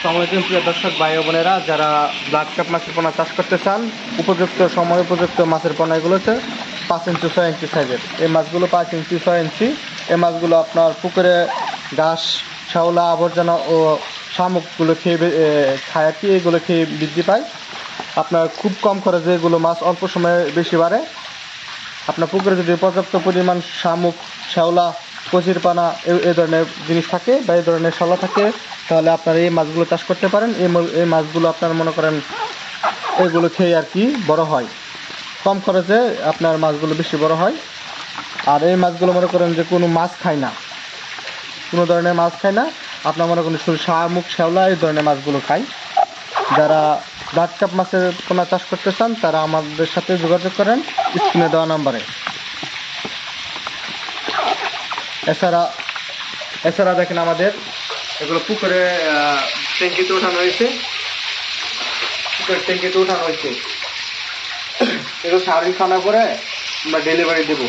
সম্মানিত প্রিয় দর্শক ভাই ও বোনেরা, যারা ব্লাড কাপ মাছের পোনা চাষ করতে চান, উপযুক্ত সময় উপযুক্ত মাছের পোনা এগুলো হচ্ছে 5 ইঞ্চি 6 ইঞ্চি সাইজের। এই মাছগুলো 5 ইঞ্চি 6 ইঞ্চি। এই মাছগুলো আপনার পুকুরে ঘাস, শ্যাওলা, আবর্জনা ও শামুকগুলো খায় আর কি, এগুলো খেয়ে বৃদ্ধি পায়। আপনার খুব কম খরচে এগুলো মাছ অল্প সময়ে বেশি বাড়ে। আপনার পুকুরে যদি পর্যাপ্ত পরিমাণ শামুক, শ্যাওলা, কচির পানা এই ধরনের জিনিস থাকে বা এই ধরনের শলা থাকে, তাহলে আপনারা এই মাছগুলো চাষ করতে পারেন। এই মাছগুলো আপনার মনে করেন এগুলো খেয়ে আর কি বড় হয়, কম খরচে আপনার মাছগুলো বেশি বড় হয়। আর এই মাছগুলো মনে করেন যে কোনো মাছ খায় না, কোনো ধরনের মাছ খায় না। আপনার মনে করেন শুধু শামুক, শ্যাওলা এই ধরনের মাছগুলো খায়। যারা ব্লাড কাপ মাছের পোনা চাষ করতে চান তারা আমাদের সাথে যোগাযোগ করেন স্ক্রিনে দেওয়া নাম্বারে। এছাড়া দেখেন আমাদের এগুলো পুকুরে ট্যাঙ্কিতে ওঠানো হয়েছে, পুকুরের ট্যাঙ্কিতে ওঠানো হয়েছে। এগুলো সারাদিন খাওয়ানোর পরে আমরা ডেলিভারি দেবো।